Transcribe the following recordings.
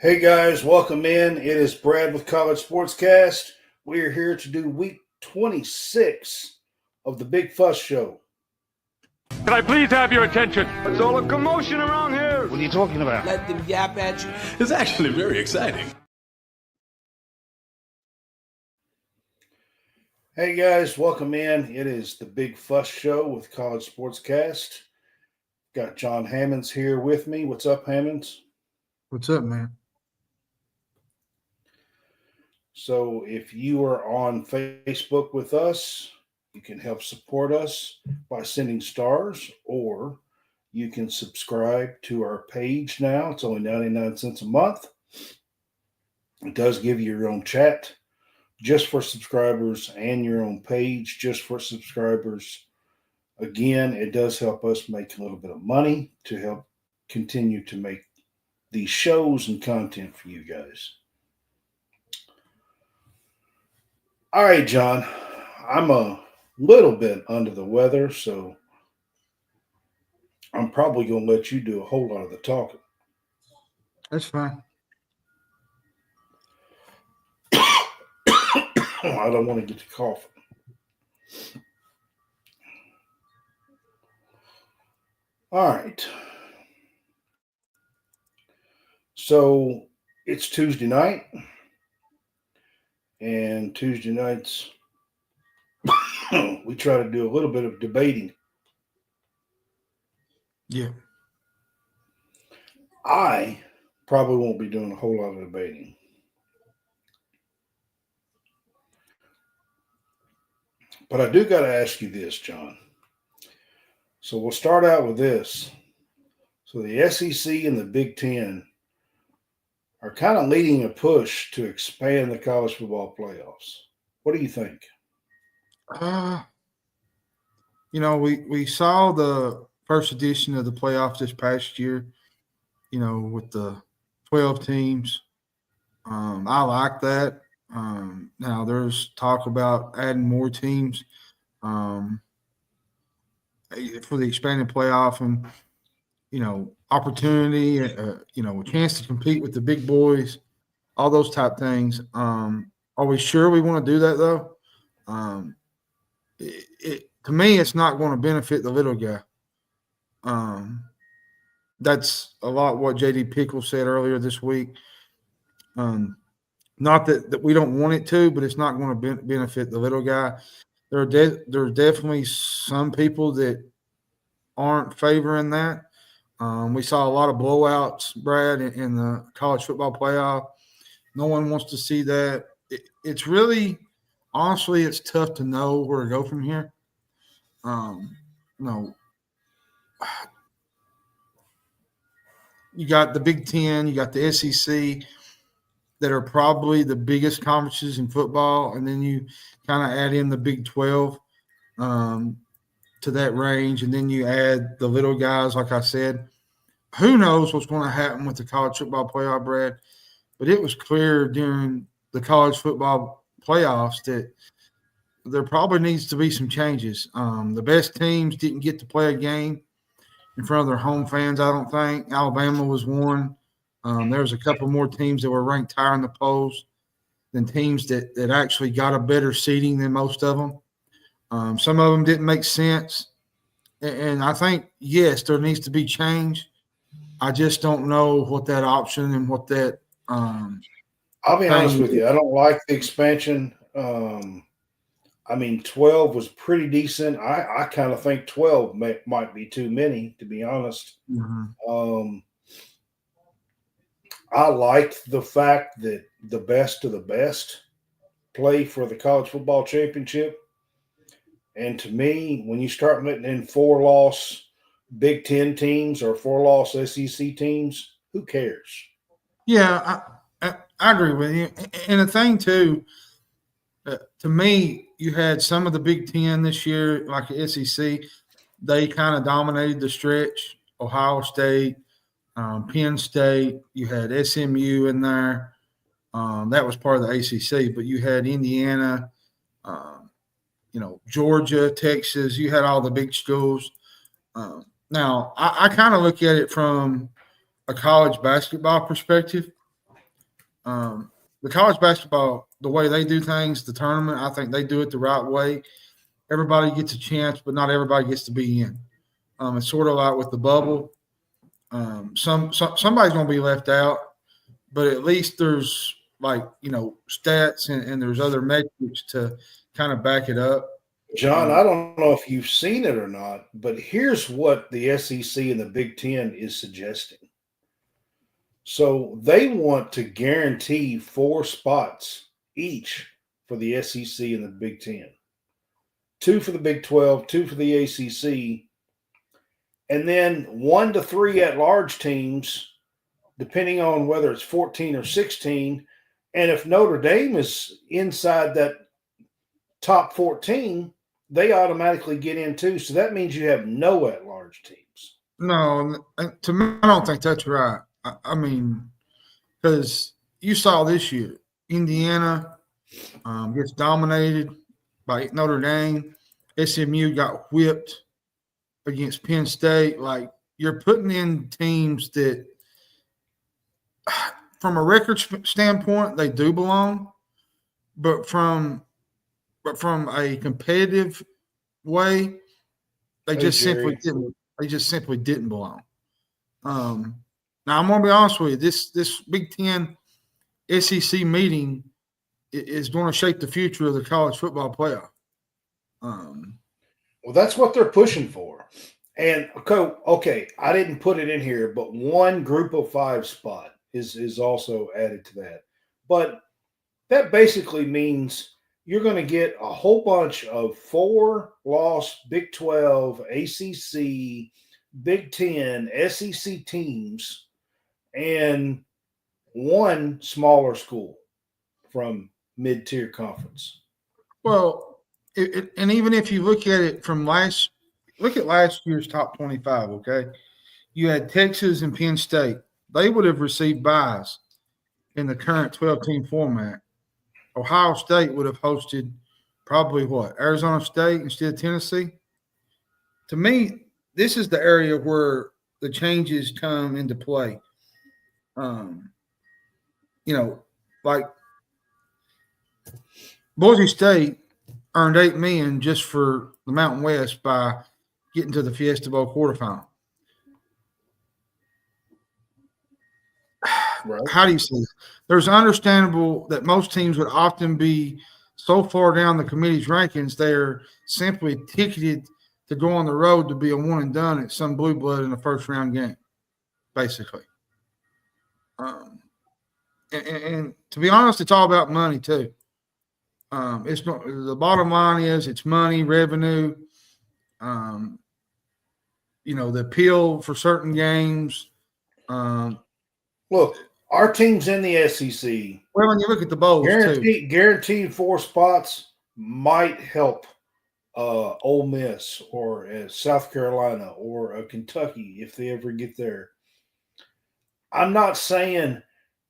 Hey guys, welcome in. It is Brad with College SportsCast. We are here to do week 26 of the Big Fuss Show. Can I please have your attention? There's all a commotion around here. What are you talking about? Let them yap at you. It's actually very exciting. Hey guys, welcome in. It is the Big Fuss Show with College SportsCast. Got John Hammonds here with me. What's up, Hammonds? What's up, man? So if you are on Facebook with us, you can help support us by sending stars, or you can subscribe to our page now. It's only 99 cents a month. It does give you your own chat just for subscribers and your own page just for subscribers. Again, it does help us make a little bit of money to help continue to make these shows and content for you guys. All right, John, I'm a little bit under the weather, so I'm probably going to let you do a whole lot of the talking. That's fine. I don't want to get to coughing. All right. So it's Tuesday night. And Tuesday nights, we try to do a little bit of debating. Yeah. I probably won't be doing a whole lot of debating. But I do got to ask you this, John. So we'll start out with this. So the SEC and the Big Ten are kind of leading a push to expand the college football playoffs. What do you think? We saw the first edition of the playoffs this past year, with the 12 teams. I like that. Now there's talk about adding more teams for the expanded playoff and, opportunity, a chance to compete with the big boys, all those type things. Are we sure we want to do that, though? To me, it's not going to benefit the little guy. That's a lot what J.D. Pickle said earlier this week. Not that we don't want it to, but it's not going to benefit the little guy. There's definitely some people that aren't favoring that. We saw a lot of blowouts, Brad, in the college football playoff. No one wants to see that. It's really, honestly, it's tough to know where to go from here. You got the Big Ten, you got the SEC that are probably the biggest conferences in football, and then you kind of add in the Big 12 to that range, and then you add the little guys, like I said. Who knows what's going to happen with the college football playoff, Brad? But it was clear during the college football playoffs that there probably needs to be some changes. The best teams didn't get to play a game in front of their home fans, I don't think. Alabama was one. There was a couple more teams that were ranked higher in the polls than teams that actually got a better seeding than most of them. Some of them didn't make sense. And I think, yes, there needs to be change. I just don't know what that option and what that I'll be honest with you. I don't like the expansion. 12 was pretty decent. I kind of think 12 might be too many, to be honest. Mm-hmm. I liked the fact that the best of the best play for the college football championship. And to me, when you start letting in 4-loss Big Ten teams or 4-loss SEC teams, who cares? Yeah, I agree with you. And the thing, too, to me, you had some of the Big Ten this year, like the SEC, they kind of dominated the stretch. Ohio State, Penn State, you had SMU in there. That was part of the ACC, but you had Indiana, Georgia, Texas. You had all the big schools. Now, I kind of look at it from a college basketball perspective. The college basketball, the way they do things, the tournament, I think they do it the right way. Everybody gets a chance, but not everybody gets to be in. It's sort of like with the bubble. Somebody's going to be left out, but at least there's stats and there's other metrics to kind of back it up. John, I don't know if you've seen it or not, but here's what the SEC and the Big Ten is suggesting. So they want to guarantee 4 spots each for the SEC and the Big Ten, 2 for the Big 12, 2 for the ACC, and then 1 to 3 at-large teams, depending on whether it's 14 or 16. And if Notre Dame is inside that top 14, they automatically get in too. So that means you have no at-large teams. No, to me, I don't think that's right. I mean, because you saw this year, Indiana gets dominated by Notre Dame. SMU got whipped against Penn State. Like, you're putting in teams that, from a record standpoint, they do belong, but from a competitive way, they just simply didn't. They just simply didn't belong. Now, I'm going to be honest with you. This Big Ten SEC meeting is going to shape the future of the college football playoff. Well, that's what they're pushing for. And, okay, I didn't put it in here, but 1 group of 5 spot is also added to that. But that basically means you're going to get a whole bunch of 4-loss Big 12, ACC, Big 10, SEC teams, and 1 smaller school from mid-tier conference. Well, and even if you look at it from last year's top 25, okay, you had Texas and Penn State. They would have received byes in the current 12-team format. Ohio State would have hosted probably Arizona State instead of Tennessee. To me, this is the area where the changes come into play. Like Boise State earned $8 million just for the Mountain West by getting to the Fiesta Bowl quarterfinal. Right. How do you see it? There's understandable that most teams would often be so far down the committee's rankings, they're simply ticketed to go on the road to be a one and done at some blue blood in a first round game, basically. And to be honest, it's all about money too. It's not, the bottom line is it's money, revenue, the appeal for certain games. Look, our teams in the SEC. Well, when you look at the bowls, guaranteed 4 spots might help Ole Miss or South Carolina or Kentucky if they ever get there. I'm not saying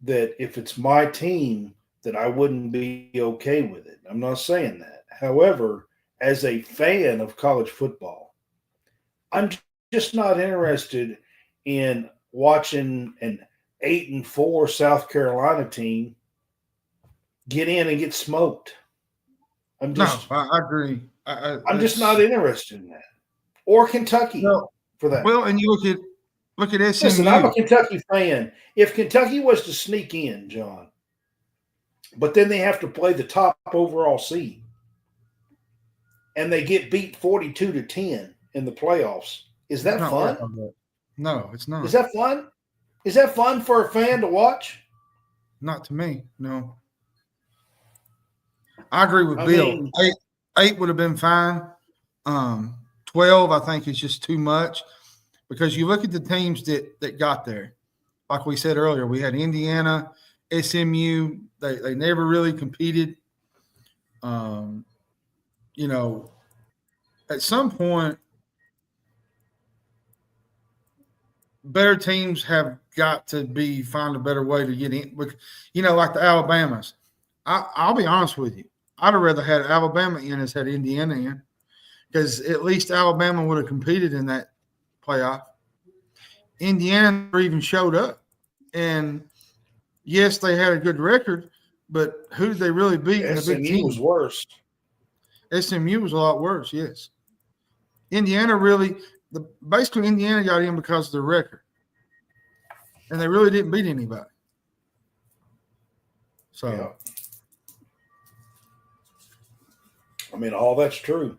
that if it's my team that I wouldn't be okay with it. I'm not saying that. However, as a fan of college football, I'm just not interested in watching an 8-4 South Carolina team get in and get smoked. I agree. I'm just not interested in that. Or Kentucky for that. Well, and you look at SMU. Listen, I'm a Kentucky fan. If Kentucky was to sneak in, John, but then they have to play the top overall seed, and they get beat 42-10 in the playoffs, is that fun? No, it's not. Is that fun? Is that fun for a fan to watch? Not to me, no. I agree with Bill. 8 would have been fine. 12, I think, is just too much because you look at the teams that got there. Like we said earlier, we had Indiana, SMU. They never really competed. At some point, better teams have got to find a better way to get in. Like the Alabamas. I'll be honest with you. I'd have rather had Alabama in as had Indiana in because at least Alabama would have competed in that playoff. Indiana never even showed up. And yes, they had a good record, but who did they really beat in the Big SMU Ten? was worse. SMU was a lot worse, yes. Indiana basically Indiana got in because of their record. And they really didn't beat anybody. So, Yeah. I mean, all that's true.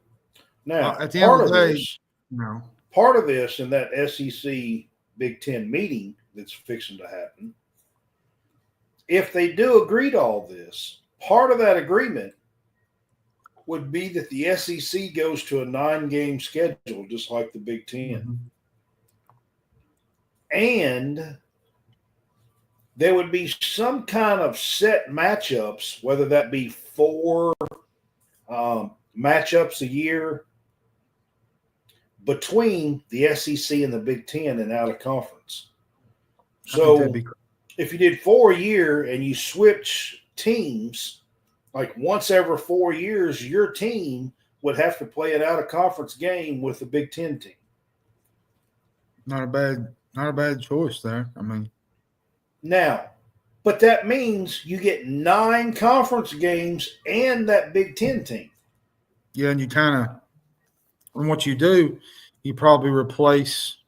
Now, at the end of the day, this, no. part of this in that SEC Big Ten meeting that's fixing to happen, if they do agree to all this, part of that agreement would be that the SEC goes to a 9-game schedule, just like the Big Ten. Mm-hmm. And there would be some kind of set matchups, whether that be 4 matchups a year between the SEC and the Big Ten and out of conference. So if you did 4 a year and you switch teams, like once every 4 years, your team would have to play an out of conference game with the Big Ten team. Not a bad choice there. I mean, now, but that means you get 9 conference games and that Big Ten team. Yeah, and you kind of, and what you do, you probably replace,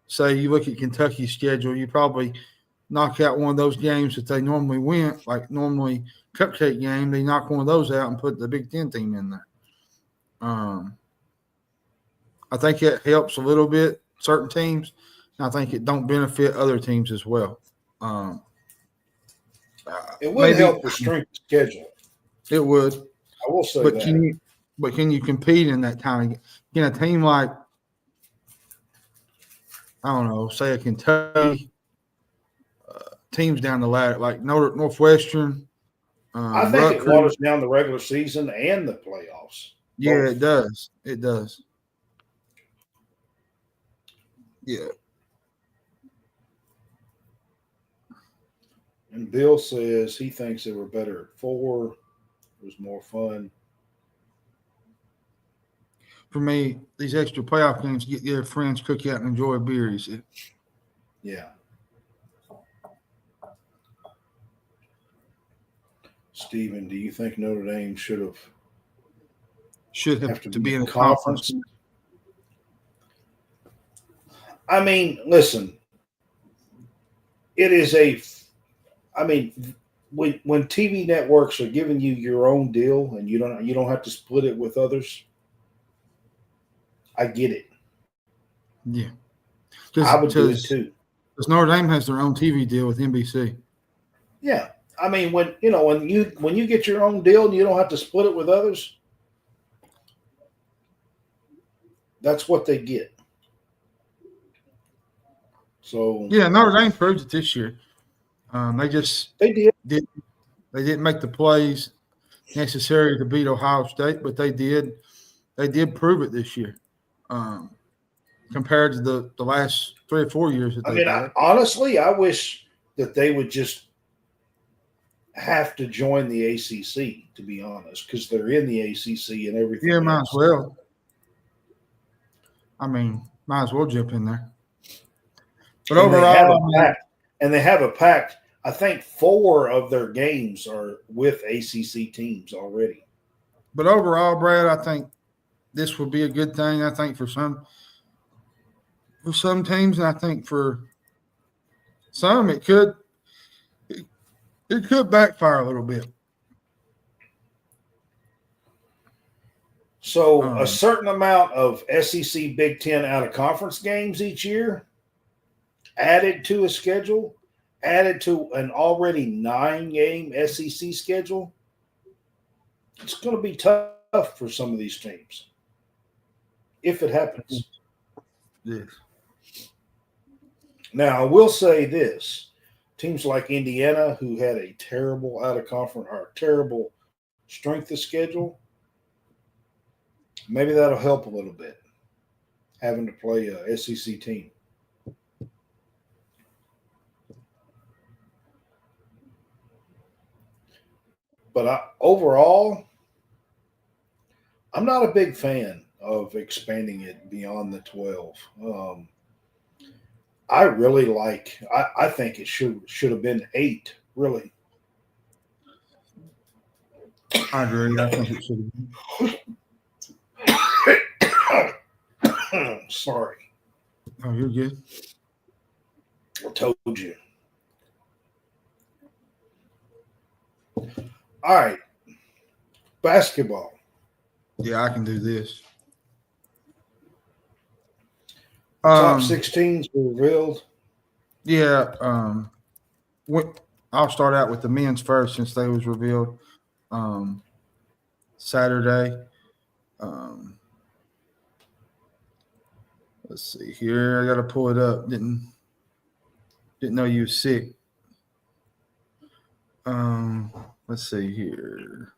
say you look at Kentucky's schedule, you probably knock out one of those games that they normally win, like normally cupcake game, they knock one of those out and put the Big Ten team in there. I think it helps a little bit, certain teams, and I think it don't benefit other teams as well. It would help with strength of schedule. It would. I will say but that. Can you compete in that kind of – can a team like, I don't know, say a Kentucky, teams down the ladder, like Northwestern. I think Rutgers. it waters down the regular season and the playoffs. Yeah, it does. It does. Yeah. And Bill says he thinks they were better at 4. It was more fun. For me, these extra playoff games, get your friends, cook out, and enjoy a beer, you see. Yeah. Steven, do you think Notre Dame should have to be in a conference? I mean, listen, it is when TV networks are giving you your own deal and you don't have to split it with others, I get it. Yeah. I would do it too. Because Notre Dame has their own TV deal with NBC. Yeah. I mean, when you get your own deal and you don't have to split it with others, that's what they get. So yeah, Notre Dame proved it this year. They didn't make the plays necessary to beat Ohio State, but they did prove it this year. Compared to the last 3 or 4 years that they had. Honestly, I wish that they would just have to join the ACC, to be honest, because they're in the ACC and everything. Yeah, might as well. I mean, might as well jump in there. But overall, they have a pact. I think 4 of their games are with ACC teams already. But overall, Brad, I think this would be a good thing. I think for some teams, and I think for some, it could backfire a little bit. So a certain amount of SEC Big Ten out of conference games each year added to a schedule, added to an already 9-game SEC schedule, it's going to be tough for some of these teams if it happens. Yes. Now, I will say this. Teams like Indiana, who had a terrible out-of-conference or terrible strength of schedule, maybe that'll help a little bit, having to play a SEC team. But overall, I'm not a big fan of expanding it beyond the 12. I really I think it should have been 8 Really. I agree. I think it should be. Sorry. Oh, you're good. I told you. All right. Basketball. Yeah, I can do this. Top 16s were revealed. Yeah. I'll start out with the men's first since they was revealed Saturday. Let's see here. I got to pull it up. Didn't know you were sick. Let's see here.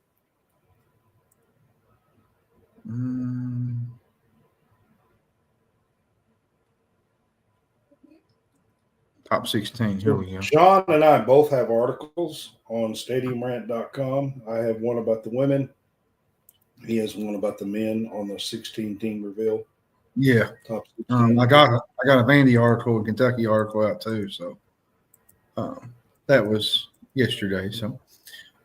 Top 16. Here we go. John and I both have articles on stadiumrant.com. I have one about the women. He has one about the men on the 16-team reveal. Yeah. Top 16. I got a Vandy article, a Kentucky article out too. So that was yesterday. So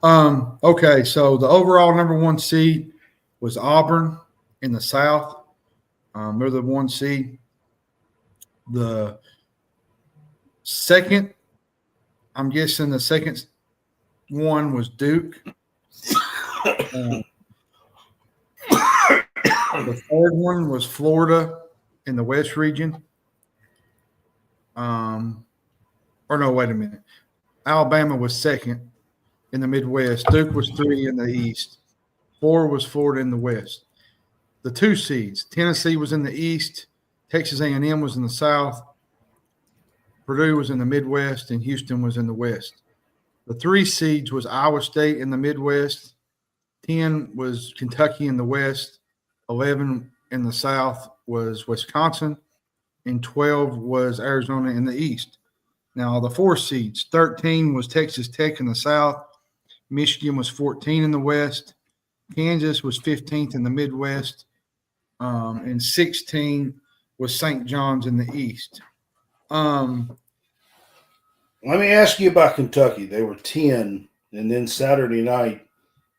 okay. So the overall number 1 seed was Auburn in the South. They're the 1 seed. The second, I'm guessing the second one was Duke. The third one was Florida in the West region. Or no, wait a minute. Alabama was second in the Midwest. Duke was 3 in the East. 4 was Florida in the West. The 2 seeds, Tennessee was in the East. Texas A&M was in the South. Purdue was in the Midwest, and Houston was in the West. The 3 seeds was Iowa State in the Midwest. 10 was Kentucky in the West. 11 in the South was Wisconsin, and 12 was Arizona in the East. Now, the 4 seeds, 13 was Texas Tech in the South. Michigan was 14 in the West. Kansas was 15th in the Midwest. And 16 was St. John's in the East. Let me ask you about Kentucky. They were 10, and then Saturday night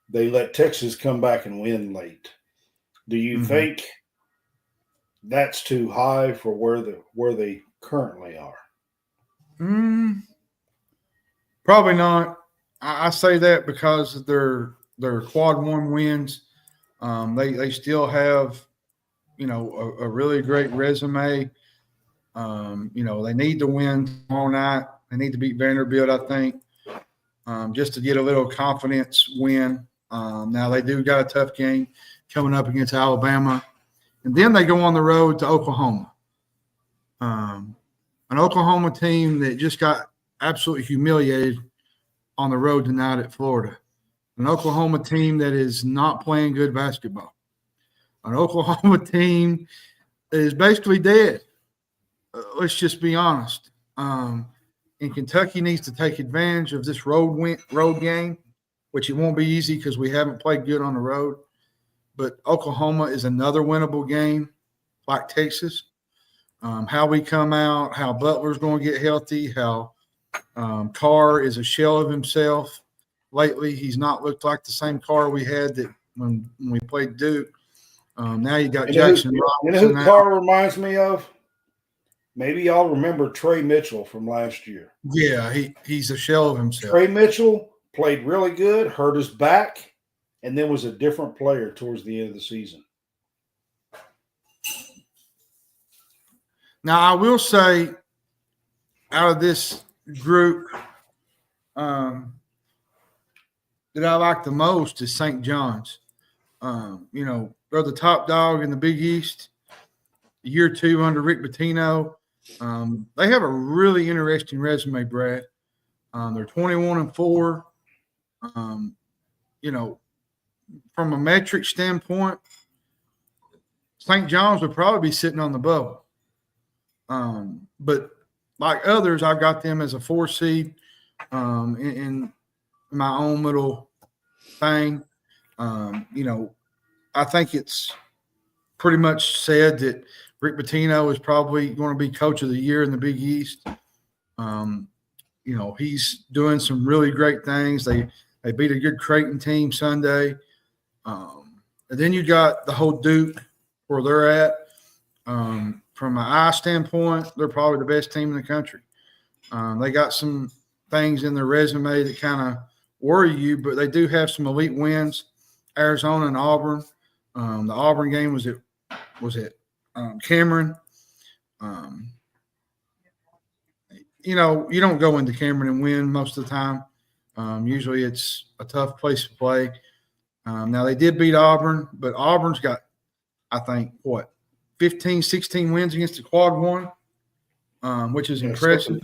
they let Texas come back and win late. Do you think that's too high for where they currently are? Probably not. I say that because they're quad 1 wins. They still have, a really great resume. They need to win tomorrow night. They need to beat Vanderbilt, I think, just to get a little confidence win. Now they do got a tough game coming up against Alabama, and then they go on the road to Oklahoma. An Oklahoma team that just got absolutely humiliated on the road tonight at Florida. An Oklahoma team that is not playing good basketball. An Oklahoma team that is basically dead. Let's just be honest. And Kentucky needs to take advantage of this road game, which it won't be easy because we haven't played good on the road. But Oklahoma is another winnable game, like Texas. How we come out, how Butler's going to get healthy, how Carr is a shell of himself. Lately, he's not looked like the same Carr we had that when we played Duke. Now you got Jackson Robinson. You know who Carr reminds me of? Maybe y'all remember Trey Mitchell from last year. Yeah, he's a shell of himself. Trey Mitchell played really good, hurt his back, and then was a different player towards the end of the season. Now, I will say, out of this group, that I like the most is St. John's. They're the top dog in the Big East. Year 2 under Rick Pitino. They have a really interesting resume, Brad. They're 21-4. From a metric standpoint, St. John's would probably be sitting on the bubble. But like others, I've got them as a 4 seed in my own little thing. I think it's pretty much said that Rick Pitino is probably going to be coach of the year in the Big East. he's doing some really great things. They beat a good Creighton team Sunday. And then you got the whole Duke where they're at. From an eye standpoint, they're probably the best team in the country. They got some things in their resume that kind of worry you, but they do have some elite wins. Arizona and Auburn. The Auburn game was at Cameron. You don't go into Cameron and win most of the time. Usually it's a tough place to play. Now they did beat Auburn, but Auburn's got, I think, 15, 16 wins against the quad one, which is impressive.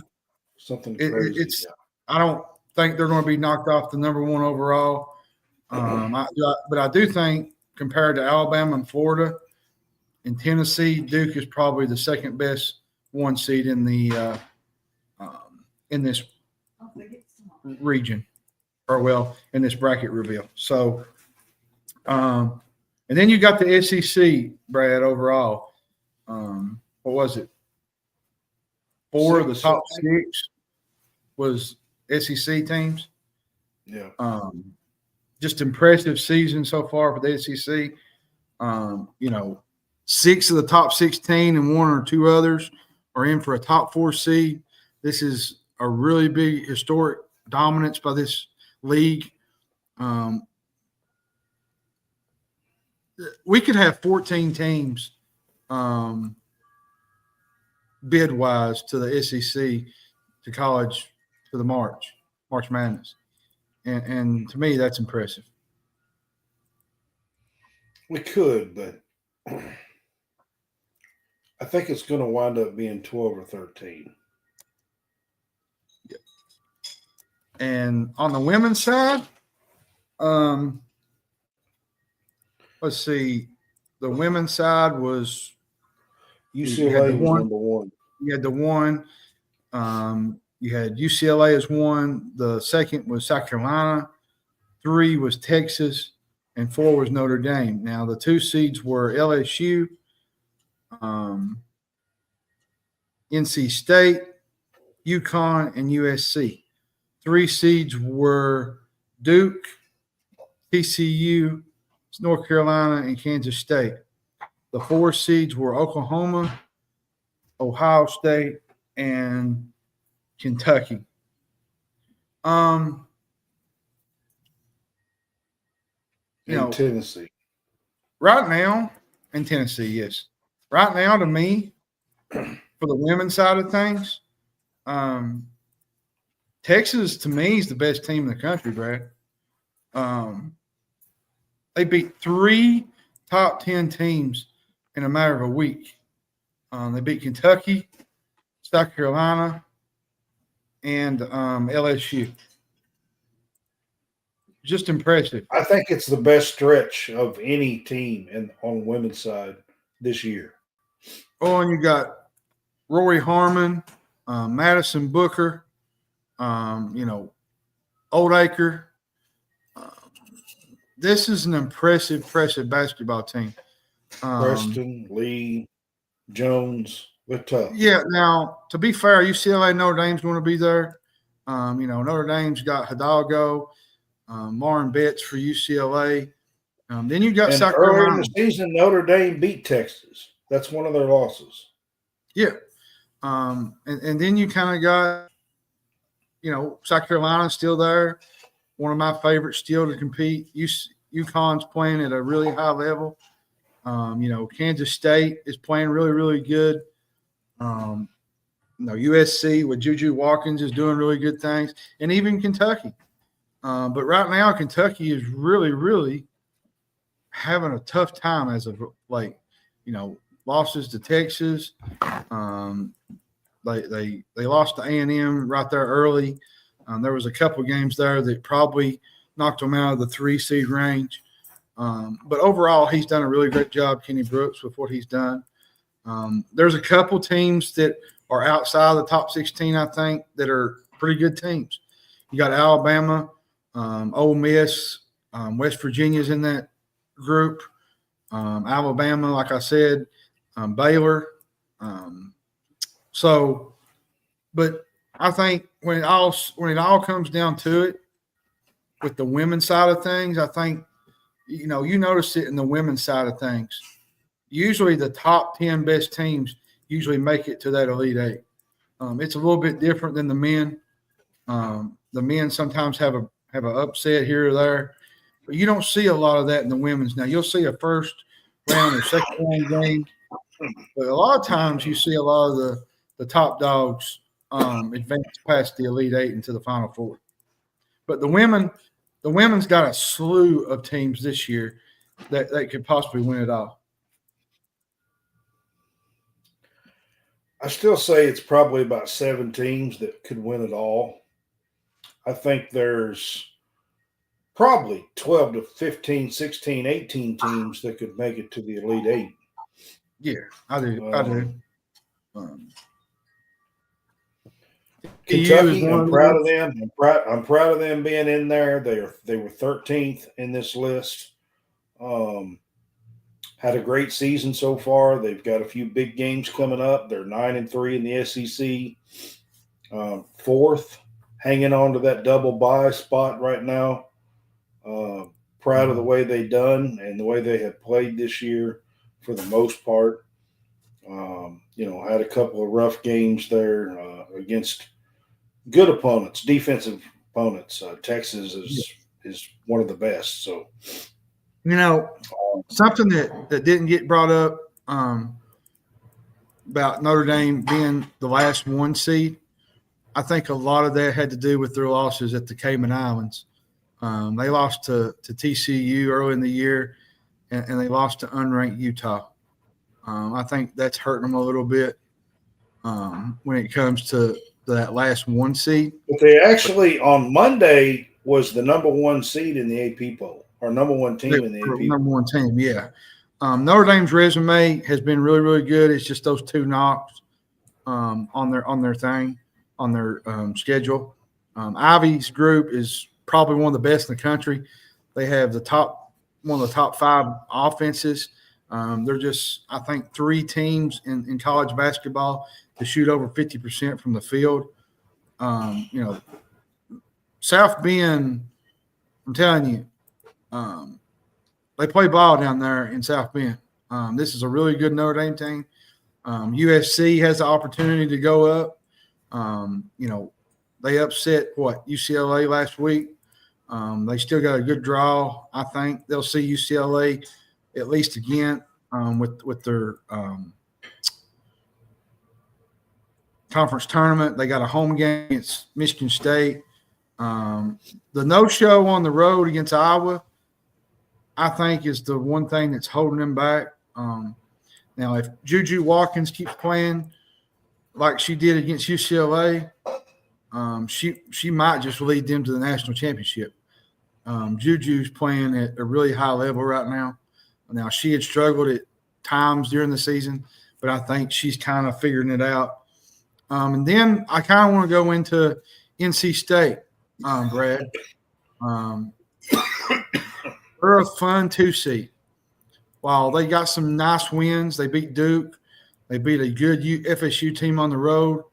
Something crazy. I don't think they're going to be knocked off the number one overall. But I do think compared to Alabama and Florida and Tennessee, Duke is probably the second best one seed in the in this region, in this bracket reveal. So, and then you got the SEC, Brad. Overall, what was it? 4 of the top 6 was SEC teams. Yeah. Just impressive season so far for the SEC. 6 of the top 16 and 1 or 2 others are in for a top 4 seed. This is a really big historic dominance by this league. We could have 14 teams bid-wise to the SEC, to college, to the March Madness. And to me, that's impressive. We could, but I think it's going to wind up being 12 or 13. Yeah. And on the women's side, let's see. The women's side was UCLA was number 1. You had the 1. You had UCLA as 1. The second was South Carolina. 3 was Texas. And 4 was Notre Dame. Now, the 2 seeds were LSU, NC State, UConn, and USC. 3 seeds were Duke, TCU, North Carolina, and Kansas State. The 4 seeds were Oklahoma, Ohio State, and Kentucky. Tennessee. Right now, in Tennessee, yes. Right now, to me, for the women's side of things, Texas, to me, is the best team in the country, Brad. They beat 3 top 10 teams in a matter of a week. They beat Kentucky, South Carolina, and LSU. Just impressive. I think it's the best stretch of any team on the women's side this year. Oh, and you got Rory Harmon, Madison Booker, Oldacre. This is an impressive basketball team. Preston, Lee, Jones, they're tough. Yeah, now, to be fair, UCLA, Notre Dame's going to be there. Notre Dame's got Hidalgo, Lauren Betts for UCLA. Then you got South Carolina. Early in the season, Notre Dame beat Texas. That's one of their losses. Yeah. And then you kind of got, South Carolina still there. One of my favorites still to compete. UConn's playing at a really high level. Kansas State is playing really, really good. USC with Juju Watkins is doing really good things, and even Kentucky. But right now, Kentucky is really, really having a tough time as of late. Losses to Texas. They lost to A&M right there early. There was a couple games there that probably knocked them out of the 3 seed range. But overall, he's done a really great job, Kenny Brooks, with what he's done. There's a couple teams that are outside the top 16, I think, that are pretty good teams. You got Alabama, Ole Miss, West Virginia's in that group. Alabama, like I said, Baylor. But I think when it all comes down to it, with the women's side of things, I think you notice it in the women's side of things. Usually, the top 10 best teams usually make it to that Elite Eight. It's a little bit different than the men. The men sometimes have an upset here or there, but you don't see a lot of that in the women's. Now you'll see a first round or second round game, but a lot of times you see a lot of the top dogs advance past the Elite Eight into the Final Four. But the women's got a slew of teams this year that could possibly win it all. I still say it's probably about 7 teams that could win it all. I think there's probably 12 to 15, 16, 18 teams that could make it to the Elite Eight. Yeah, I do. Kentucky, I'm proud of them. I'm proud of them being in there. They were 13th in this list. Had a great season so far. They've got a few big games coming up. They're 9-3 in the SEC. 4th, hanging on to that double bye spot right now. Proud of the way they done and the way they have played this year for the most part. Had a couple of rough games there against good opponents, defensive opponents. Texas is one of the best. So, something that didn't get brought up about Notre Dame being the last 1 seed, I think a lot of that had to do with their losses at the Cayman Islands. They lost to TCU early in the year, and they lost to unranked Utah. I think that's hurting them a little bit when it comes to that last 1 seed. But they actually, on Monday, was the number 1 seed in the AP poll, or number 1 team in the AP poll. Number 1 team, yeah. Notre Dame's resume has been really, really good. It's just those 2 knocks on their schedule. Ivy's group is probably one of the best in the country. They have one of the top 5 offenses. They're just, I think, 3 teams in college basketball to shoot over 50% from the field. South Bend, I'm telling you, they play ball down there in South Bend. This is a really good Notre Dame team. USC has the opportunity to go up. They upset UCLA last week. They still got a good draw. I think they'll see UCLA at least again with their conference tournament. They got a home game against Michigan State. The no-show on the road against Iowa, I think, is the one thing that's holding them back. Now, if Juju Watkins keeps playing like she did against UCLA, she might just lead them to the national championship. Juju's playing at a really high level right now. Now, she had struggled at times during the season, but I think she's kind of figuring it out. And then I kind of want to go into NC State, Brad. They're a fun 2 seed. While they got some nice wins, they beat Duke. They beat a good FSU team on the road.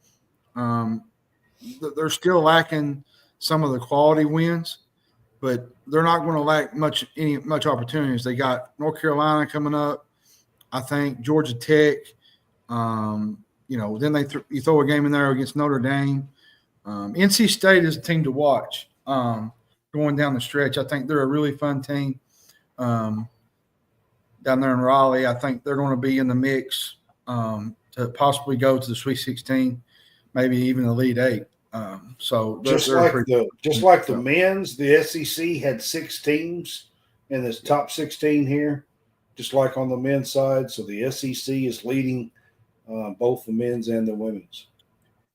They're still lacking some of the quality wins, but they're not going to lack much opportunities. They got North Carolina coming up, I think, Georgia Tech. Then you throw a game in there against Notre Dame. NC State is a team to watch going down the stretch. I think they're a really fun team down there in Raleigh. I think they're going to be in the mix to possibly go to the Sweet 16, maybe even the Elite Eight. Just like the men's, the SEC had 6 teams in this top 16 here, just like on the men's side. So the SEC is leading both the men's and the women's.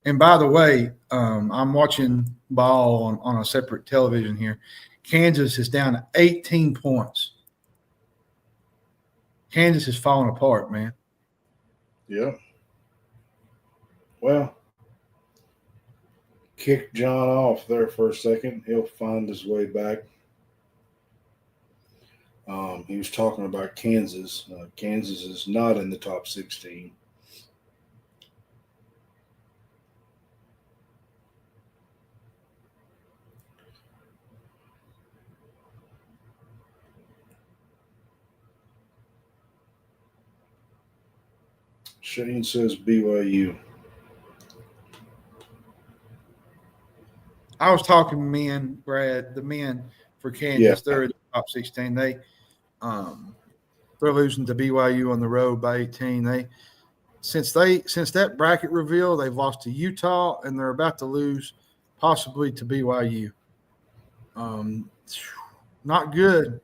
And by the way, I'm watching ball on a separate television here. Kansas is down to 18 points. Kansas is falling apart, man. Yeah. Well, kick John off there for a second. He'll find his way back. He was talking about Kansas. Kansas is not in the top 16. Shane says BYU. I was talking men, Brad, the men for Kansas. They're in the top 16. They're losing to BYU on the road by 18. Since that bracket reveal, they've lost to Utah, and they're about to lose possibly to BYU. Not good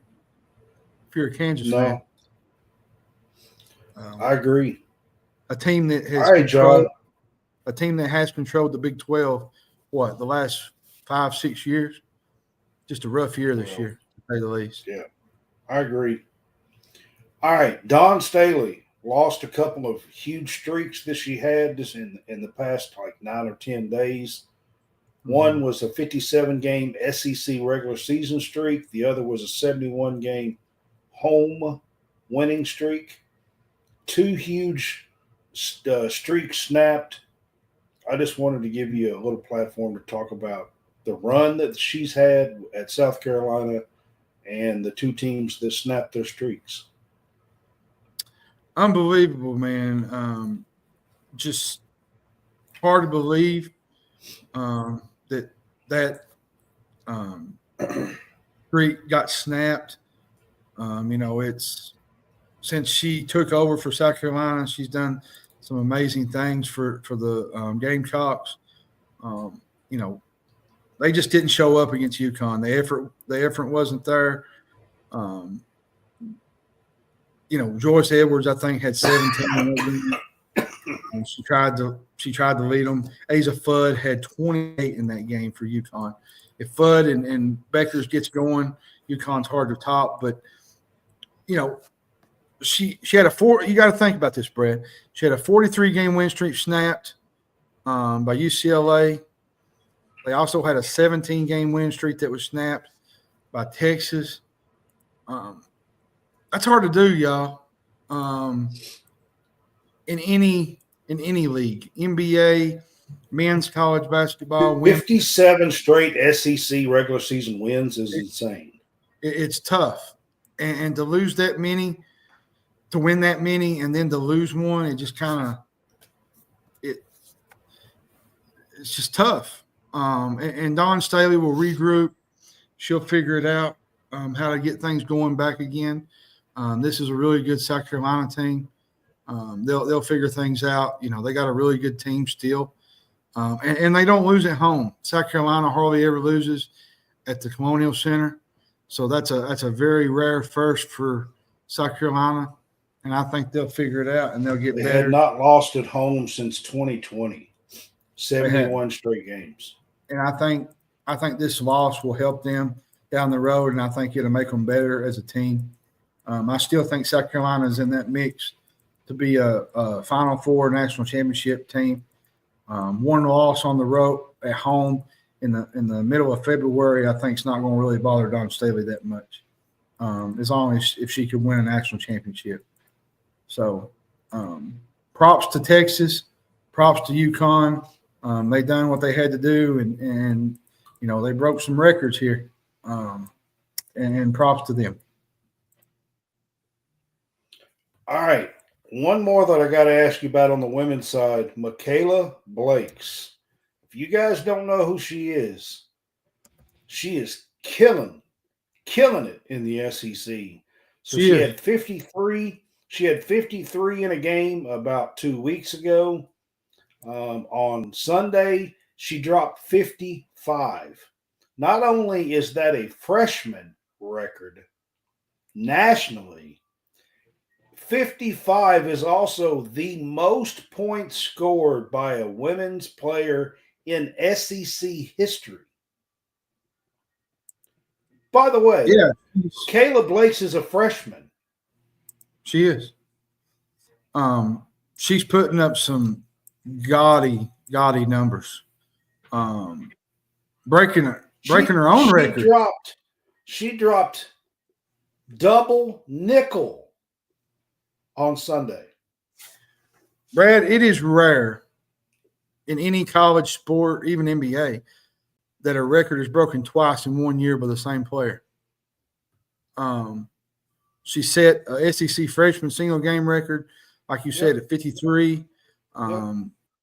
if you're a Kansas fan. I agree. A team that has controlled the Big 12, the last 5-6 years? Just a rough year this year, to say the least. Yeah, I agree. All right, Dawn Staley lost a couple of huge streaks that she had just in the past 9 or 10 days. One was a 57-game SEC regular season streak. The other was a 71-game home winning streak. 2 huge streaks snapped. I just wanted to give you a little platform to talk about the run that she's had at South Carolina and the 2 teams that snapped their streaks. Unbelievable, man. Just hard to believe that streak got snapped. It's since she took over for South Carolina, she's done some amazing things for the Gamecocks. They just didn't show up against UConn. The effort wasn't there. Joyce Edwards, I think, had 17. She tried to lead them. Asa Fudd had 28 in that game for UConn. If Fudd and Beckers gets going, UConn's hard to top. But she had you got to think about this, Brad. She had a 43-game win streak snapped by UCLA. They also had a 17-game win streak that was snapped by Texas. That's hard to do, y'all. In any league, NBA, men's college basketball, 57 straight SEC regular season wins is insane. It's tough, and to lose that many, to win that many, and then to lose one, it just it's just tough. And Dawn Staley will regroup. She'll figure it out how to get things going back again. This is a really good South Carolina team. They'll figure things out. They got a really good team still, and they don't lose at home. South Carolina hardly ever loses at the Colonial Center, so that's a very rare first for South Carolina, and I think they'll figure it out and they'll get better. They had not lost at home since 2020, 71 straight games. And I think this loss will help them down the road, and I think it'll make them better as a team. I still think South Carolina is in that mix to be a Final Four national championship team. One loss on the road at home in the middle of February, I think, is not going to really bother Dawn Staley that much, as long as if she could win a national championship. So, props to Texas, props to UConn. They done what they had to do, and they broke some records here, and props to them. All right. One more that I got to ask you about on the women's side, Mikayla Blakes. If you guys don't know who she is killing it in the SEC. So she had 53. She had 53 in a game about 2 weeks ago. On Sunday, she dropped 55. Not only is that a freshman record nationally, 55 is also the most points scored by a women's player in SEC history. By the way, Mikayla Blakes is a freshman. She is. She's putting up some gaudy numbers. Breaking her own record. She dropped double nickel on Sunday. Brad, it is rare in any college sport, even NBA, that a record is broken twice in 1 year by the same player. She set a SEC freshman single game record like you said, at 53.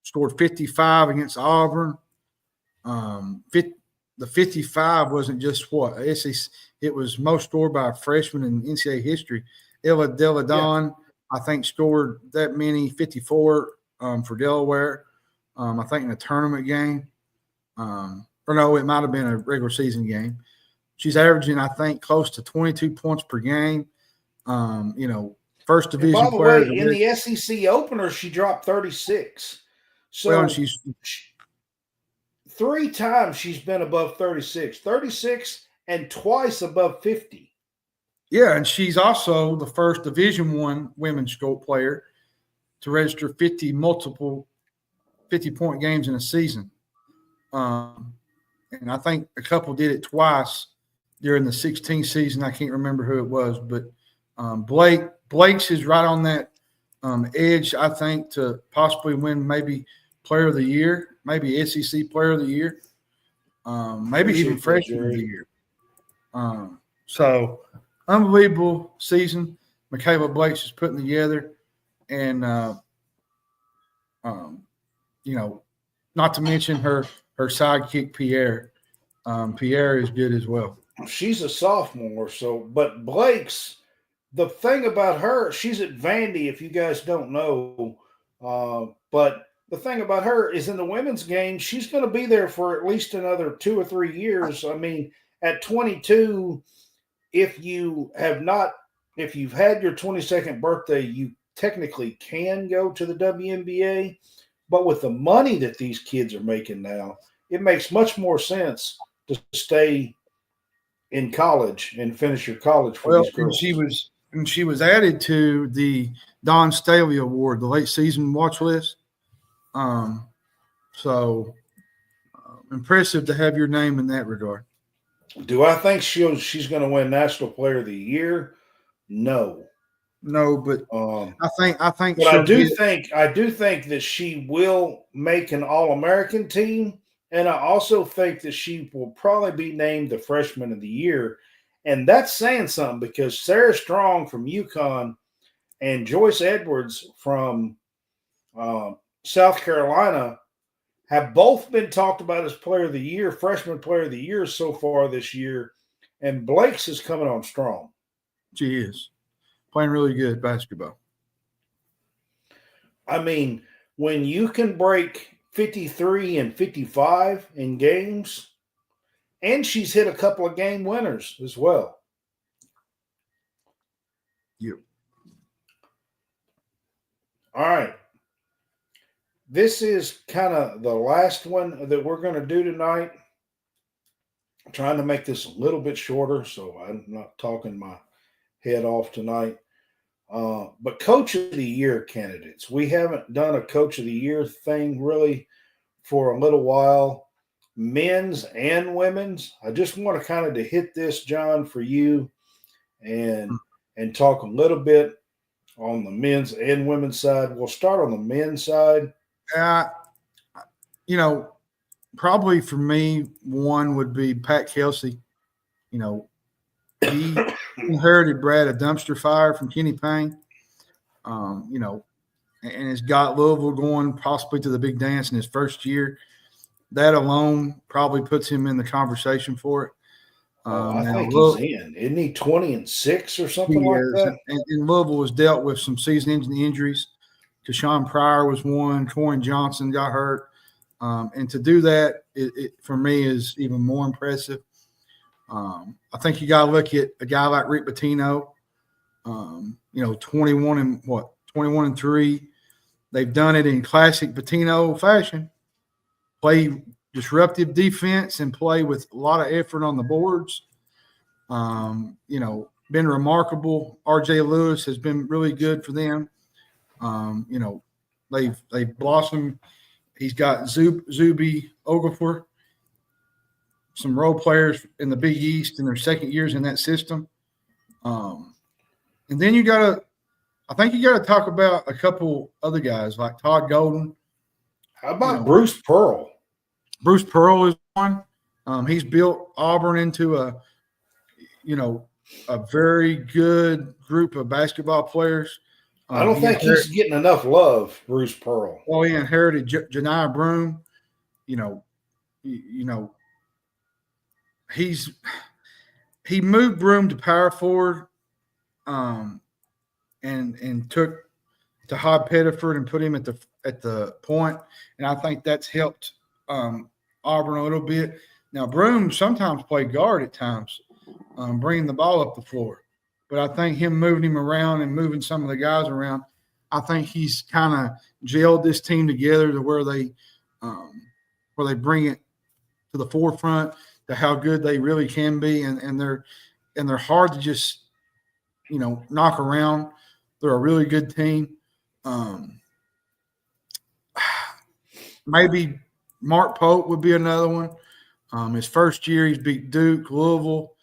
Scored 55 against Auburn. The 55 wasn't just SEC. It was most scored by a freshman in NCAA history. Ella Deladon, I think, scored that many, 54 for Delaware. I think in a tournament game. Or no, it might have been a regular season game. She's averaging, I think, close to 22 points per game. First division and by the player. way, in the SEC opener, she dropped 36. So she's 3 times she's been above 36, and twice above 50. Yeah, and she's also the first Division I women's scope player to register 50 50-point games in a season. And I think a couple did it twice during the 16 season. I can't remember who it was, but Blakes is right on that edge, I think, to possibly win maybe Player of the Year, maybe SEC Player of the Year, maybe even Freshman of the Year. So unbelievable season Mikayla Blakes is putting together, and not to mention her sidekick Pierre. Pierre is good as well. She's a sophomore, but Blakes, the thing about her, she's at Vandy, if you guys don't know, but the thing about her is in the women's game, she's going to be there for at least another 2 or 3 years. I mean, at 22, if you've had your 22nd birthday, you technically can go to the WNBA. But with the money that these kids are making now, it makes much more sense to stay in college and finish your college for these girls. She was added to the Don Staley Award, the late season watch list. Impressive to have your name in that regard. Do I think she's going to win National Player of the Year? No, but I think. But I do think that she will make an All-American team, and I also think that she will probably be named the Freshman of the Year, and that's saying something because Sarah Strong from UConn and Joyce Edwards from South Carolina have both been talked about as Player of the Year, Freshman Player of the Year so far this year, and Blakes is coming on strong. She is playing really good basketball. I mean, when you can break 53 and 55 in games, and she's hit a couple of game winners as well. Yep. All right. This is kind of the last one that we're going to do tonight. I'm trying to make this a little bit shorter, so I'm not talking my head off tonight. But Coach of the Year candidates. We haven't done a Coach of the Year thing really for a little while, men's and women's. I just want to kind of to hit this, John, for you and talk a little bit on the men's and women's side. We'll start on the men's side. Probably for me, one would be Pat Kelsey. He inherited Brad a dumpster fire from Kenny Payne, and has got Louisville going possibly to the big dance in his first year. That alone probably puts him in the conversation for it. I think he's in. Isn't he 20-6 or something like that? And Louisville has dealt with some season-ending injuries. Kashawn Pryor was one. Corin Johnson got hurt. And to do that, it for me is even more impressive. I think you got to look at a guy like Rick Pitino, 21-3. They've done it in classic Pitino fashion. Play disruptive defense and play with a lot of effort on the boards. Been remarkable. RJ Lewis has been really good for them. They've blossomed. He's got Zuby Okafor, some role players in the Big East in their second years in that system. And then I think you got to talk about a couple other guys like Todd Golden. How about Bruce Pearl? Bruce Pearl is one. He's built Auburn into a very good group of basketball players. I don't think he's getting enough love, Bruce Pearl. Well, he inherited Janiyah Broome. You know, he moved Broome to power forward, and took to Todd Pettiford and put him at the point, and I think that's helped Auburn a little bit. Now Broome sometimes played guard at times, bringing the ball up the floor, but I think him moving him around and moving some of the guys around, I think he's kind of gelled this team together to where they bring it to the forefront to how good they really can be, and they're hard to just knock around. They're a really good team. Maybe Mark Pope would be another one. His first year, he's beat Duke, Louisville,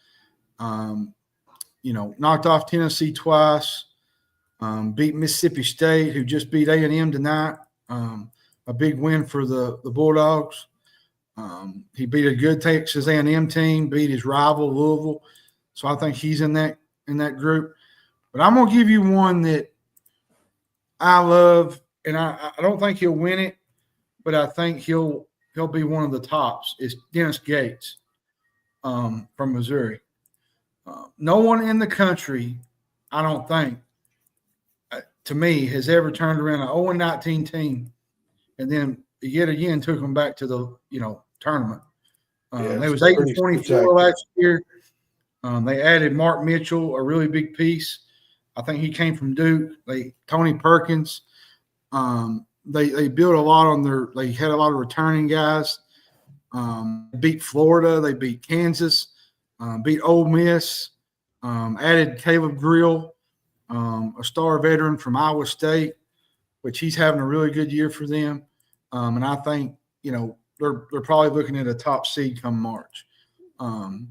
knocked off Tennessee twice, beat Mississippi State, who just beat A&M tonight. A big win for the Bulldogs. He beat a good Texas A&M team, beat his rival Louisville. So I think he's in that group. But I'm gonna give you one that I love, and I don't think he'll win it, but I think he'll be one of the tops. Is Dennis Gates from Missouri. No one in the country, I don't think, to me, has ever turned around an 0-19 team and then yet again took them back to the tournament. They was 8-24 last year. They added Mark Mitchell, a really big piece. I think he came from Duke. Tony Perkins. They built a lot on they had a lot of returning guys. Beat Florida. They beat Kansas. Beat Ole Miss. Added Caleb Grill, a star veteran from Iowa State, which he's having a really good year for them. And I think, they're probably looking at a top seed come March. And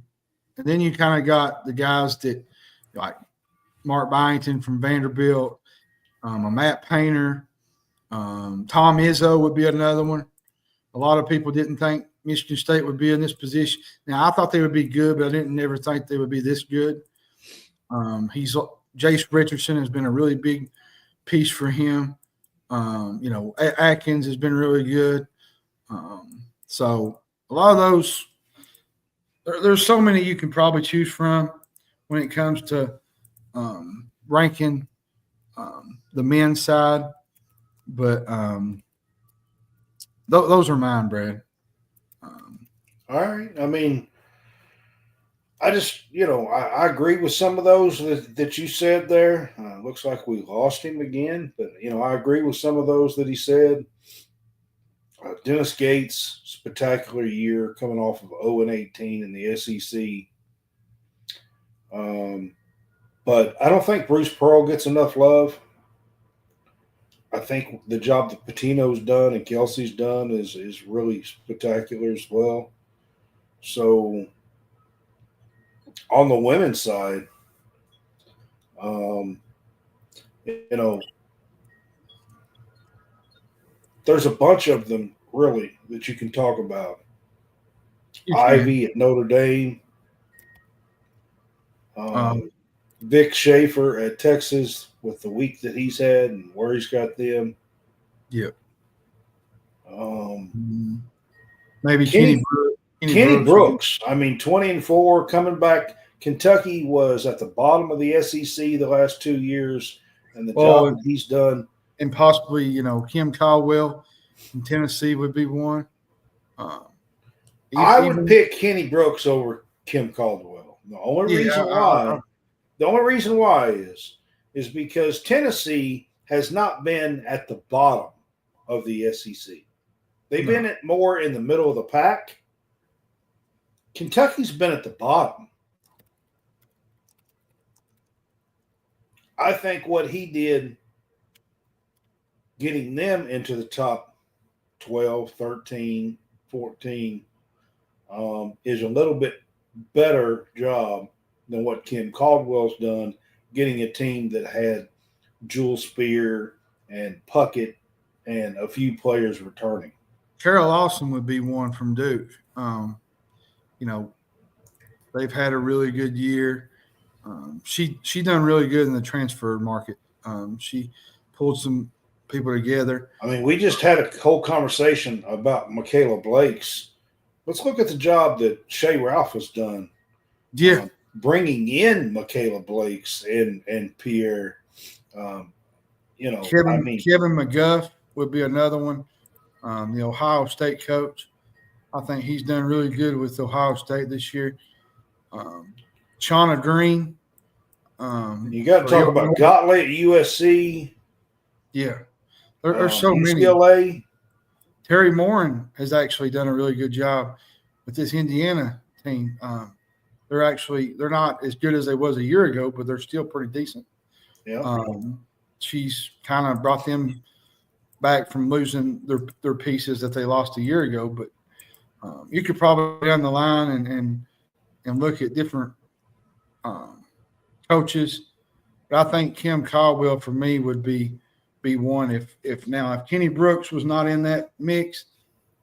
then you kind of got the guys that like Mark Byington from Vanderbilt, a Matt Painter, Tom Izzo would be another one. A lot of people didn't think Michigan State would be in this position. Now, I thought they would be good, but I didn't never think they would be this good. Jace Richardson has been a really big piece for him. Atkins has been really good. So a lot of those, there's so many you can probably choose from when it comes to ranking the men's side. But those are mine, Brad. All right. I mean, I just, I agree with some of those that you said there. Looks like we lost him again, but, I agree with some of those that he said. Dennis Gates, spectacular year coming off of 0-18 in the SEC. But I don't think Bruce Pearl gets enough love. I think the job that Patino's done and Kelsey's done is really spectacular as well. So on the women's side, there's a bunch of them really that you can talk about. Ivy at Notre Dame, Vic Schaefer at Texas with the week that he's had and where he's got them. Yep. Maybe Kenny Brooks. I mean, 20-4 coming back. Kentucky was at the bottom of the SEC the last 2 years, and the job that he's done. And possibly, Kim Caldwell from Tennessee would be one. I would pick Kenny Brooks over Kim Caldwell. The only reason why is because Tennessee has not been at the bottom of the SEC. They've been more in the middle of the pack. Kentucky's been at the bottom. I think what he did getting them into the top 12, 13, 14 is a little bit better job than what Kim Caldwell's done, getting a team that had Jewel Spear and Puckett and a few players returning. Carol Lawson would be one from Duke. They've had a really good year. She done really good in the transfer market. She pulled some people together. I mean, we just had a whole conversation about Mikayla Blakes. Let's look at the job that Shay Ralph has done. Yeah. Bringing in Mikayla Blakes and Pierre. Kevin McGuff would be another one. The Ohio State coach. I think he's done really good with Ohio State this year. Shauna Green. You got to talk about Gottlieb at USC. Yeah. There's so many. UCLA. Terry Morin has actually done a really good job with this Indiana team. They're not as good as they was a year ago, but they're still pretty decent. Yeah. She's kind of brought them back from losing their pieces that they lost a year ago. But you could probably go down the line and look at different coaches. But I think Kim Caldwell for me would be one. If Kenny Brooks was not in that mix,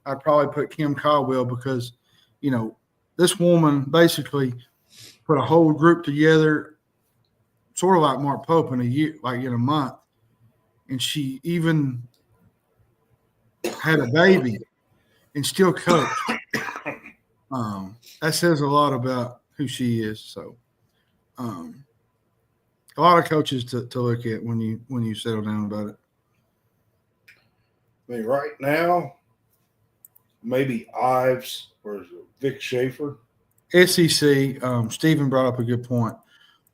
I'd probably put Kim Caldwell because, this woman basically put a whole group together, sort of like Mark Pope in a month. And she even had a baby and still coached. That says a lot about who she is. So, a lot of coaches to look at when you settle down about it. I mean, right now, maybe Ives or Vic Schaefer. SEC, Stephen brought up a good point.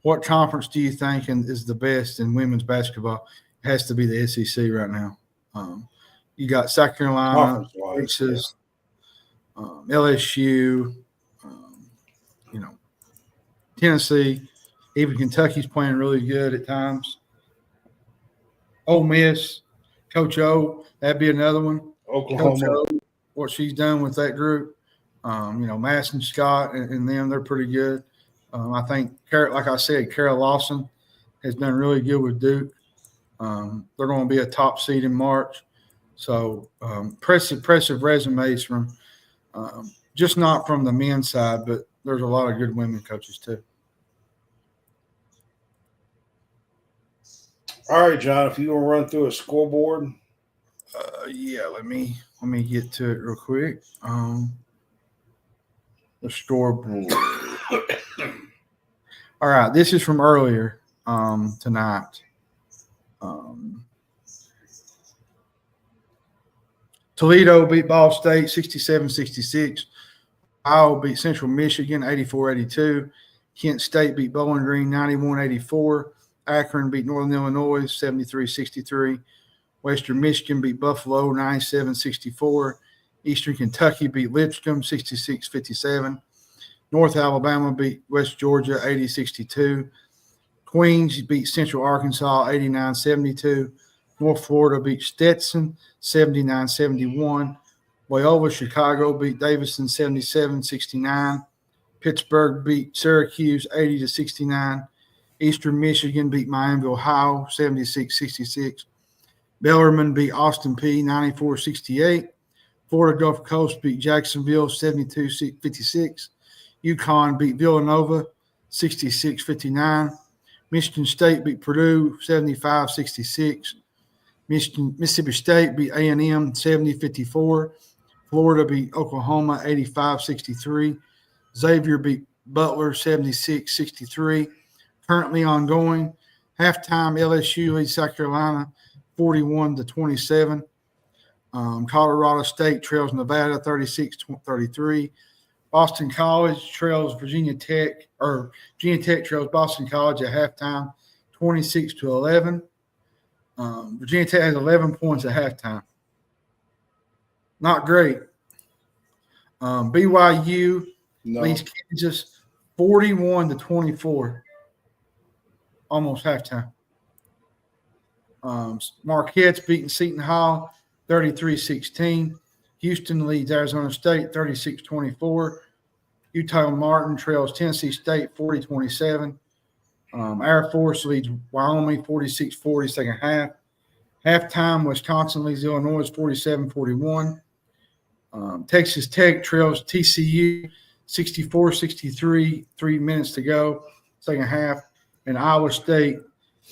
What conference do you think is the best in women's basketball? It has to be the SEC right now. You got South Carolina, Texas, LSU, Tennessee. Even Kentucky's playing really good at times. Ole Miss, Coach O, that'd be another one. Oklahoma. Coach O, what she's done with that group. Madison Scott and them, they're pretty good. I think, like I said, Carol Lawson has done really good with Duke. They're going to be a top seed in March. So impressive resumes from just not from the men's side, but there's a lot of good women coaches too. All right, John, if you want to run through a scoreboard. Yeah, let me get to it real quick. The scoreboard. All right, this is from earlier tonight. Toledo beat Ball State 67-66. Iowa beat Central Michigan 84-82. Kent State beat Bowling Green 91-84. Akron beat Northern Illinois 73-63. Western Michigan beat Buffalo 97-64. Eastern Kentucky beat Lipscomb 66-57. North Alabama beat West Georgia 80-62. Queens beat Central Arkansas 89-72. North Florida beat Stetson 79-71. Loyola Chicago beat Davidson 77-69. Pittsburgh beat Syracuse 80-69. Eastern Michigan beat Miamville Ohio 76-66. Bellarmine beat Austin Peay 94-68. Florida Gulf Coast beat Jacksonville 72-56. UConn beat Villanova 66-59. Michigan State beat Purdue 75-66. Mississippi State beat A&M 70-54. Florida beat Oklahoma 85-63. Xavier beat Butler 76-63. Currently ongoing. Halftime, LSU leads South Carolina 41-27. Colorado State trails Nevada 36-33. Boston College trails Virginia Tech trails Boston College at halftime 26-11. Virginia Tech has 11 points at halftime. Not great. BYU leads Kansas 41-24. Almost halftime. Marquette's beating Seton Hall 33-16. Houston leads Arizona State 36-24. Utah Martin trails Tennessee State 40-27. Air Force leads Wyoming 46-40 second half. Halftime, Wisconsin leads Illinois 47-41. Texas Tech trails TCU 64-63, 3 minutes to go, second half. And Iowa State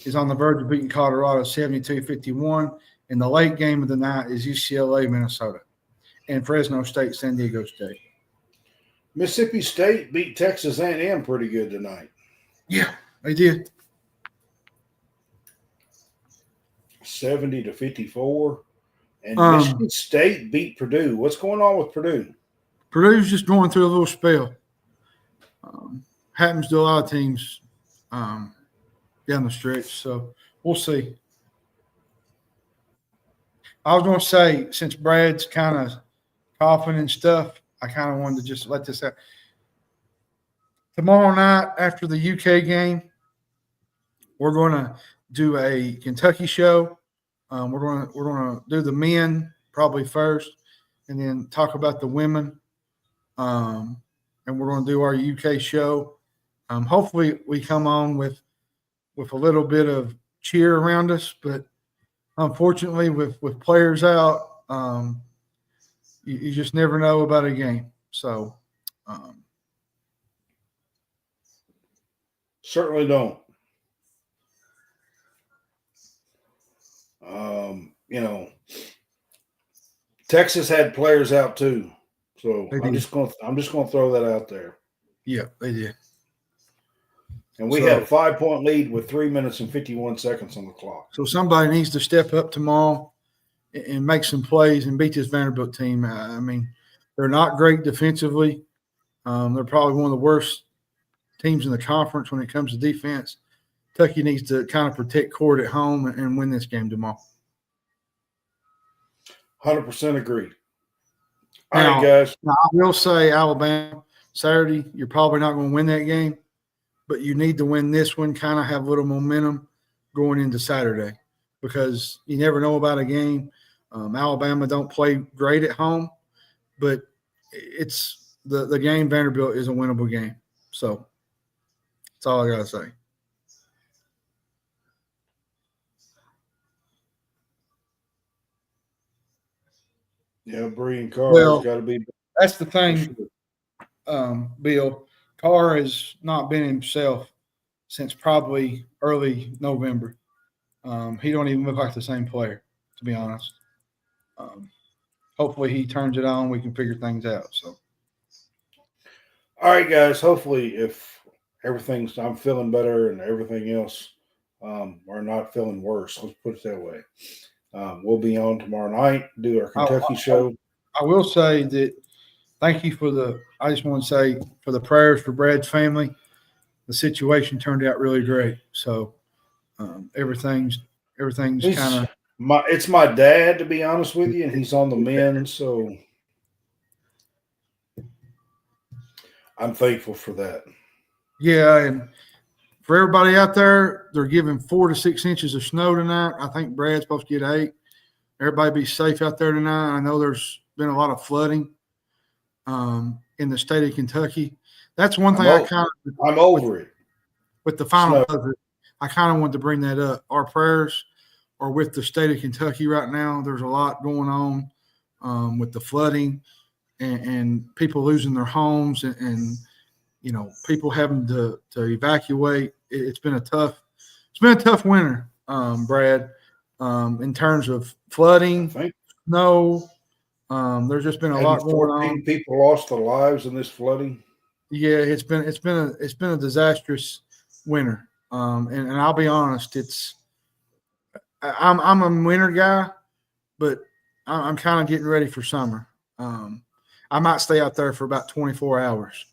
is on the verge of beating Colorado 72-51. And the late game of the night is UCLA, Minnesota, and Fresno State, San Diego State. Mississippi State beat Texas A&M pretty good tonight. Yeah, they did. 70-54. And Michigan State beat Purdue. What's going on with Purdue? Purdue's just going through a little spell. Happens to a lot of teams down the stretch, so we'll see. I was going to say, since Brad's kind of coughing and stuff, I kind of wanted to just let this out. Tomorrow night after the UK game, we're going to do a Kentucky show. We're going to do the men probably first, and then talk about the women. And we're going to do our UK show. Hopefully, we come on with a little bit of cheer around us, but unfortunately, with players out, you just never know about a game. So, certainly don't. Texas had players out too, so I'm just going to throw that out there. Yeah, they did. And we had a 5-point lead with 3 minutes and 51 seconds on the clock. So somebody needs to step up tomorrow and make some plays and beat this Vanderbilt team. I mean, they're not great defensively. They're probably one of the worst teams in the conference when it comes to defense. Kentucky needs to kind of protect court at home and win this game tomorrow. 100% agree. All right, guys. Now, I will say Alabama, Saturday, you're probably not going to win that game, but you need to win this one, kind of have a little momentum going into Saturday because you never know about a game. Alabama don't play great at home, but it's the game Vanderbilt is a winnable game. So that's all I got to say. Yeah, Bree and Carr's got to be. That's the thing, Bill. Carr has not been himself since probably early November. He don't even look like the same player, to be honest. Hopefully he turns it on. We can figure things out. So, all right, guys. Hopefully, if I'm feeling better and everything else, we're not feeling worse. Let's put it that way. We'll be on tomorrow night, do our Kentucky show. I will say that thank you I just want to say for the prayers for Brad's family. The situation turned out really great. So everything's kind of it's my dad, to be honest with you, and he's on the mend, so I'm thankful for that. Yeah, and for everybody out there, they're giving 4 to 6 inches of snow tonight. I think Brad's supposed to get 8. Everybody be safe out there tonight. I know there's been a lot of flooding in the state of Kentucky. That's one thing I'm over it. With the final buzzer, I kind of wanted to bring that up. Our prayers are with the state of Kentucky right now. There's a lot going on with the flooding and people losing their homes and people having to evacuate. It's been a tough winter, Brad, in terms of flooding, snow. There's just been a lot going on. People lost their lives in this flooding. Yeah, it's been a disastrous winter. And I'll be honest, I'm a winter guy, but I'm kind of getting ready for summer. I might stay out there for about 24 hours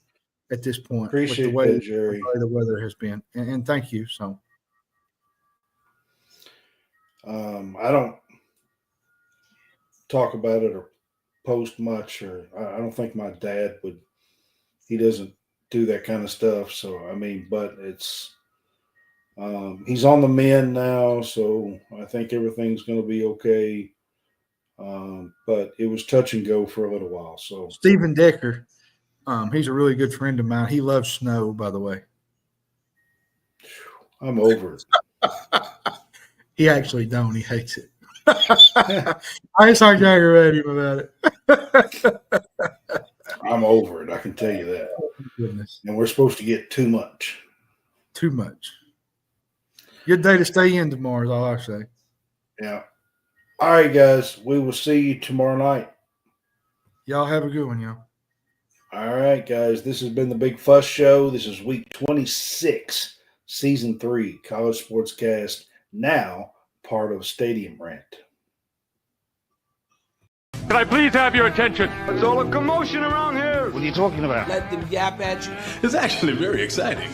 at this point. Appreciate with that, Jerry. The weather has been, and thank you. So, I don't talk about it or post much, or I don't think my dad would. He doesn't do that kind of stuff. So, but it's he's on the mend now, so I think everything's going to be okay. But it was touch and go for a little while. So Stephen Decker, he's a really good friend of mine. He loves snow, by the way. I'm over it. He actually don't. He hates it. I just aggravated him about it. I'm over it. I can tell you that. Oh, goodness. And we're supposed to get too much. Too much. Good day to stay in tomorrow is all I say. Yeah. All right, guys. We will see you tomorrow night. Y'all have a good one, y'all. All right, guys. This has been the Big Fuss Show. This is week 26, season 3, College SportsCast, now part of Stadium Rant. Can I please have your attention? What's all the commotion around here? What are you talking about? Let them yap at you. It's actually very exciting.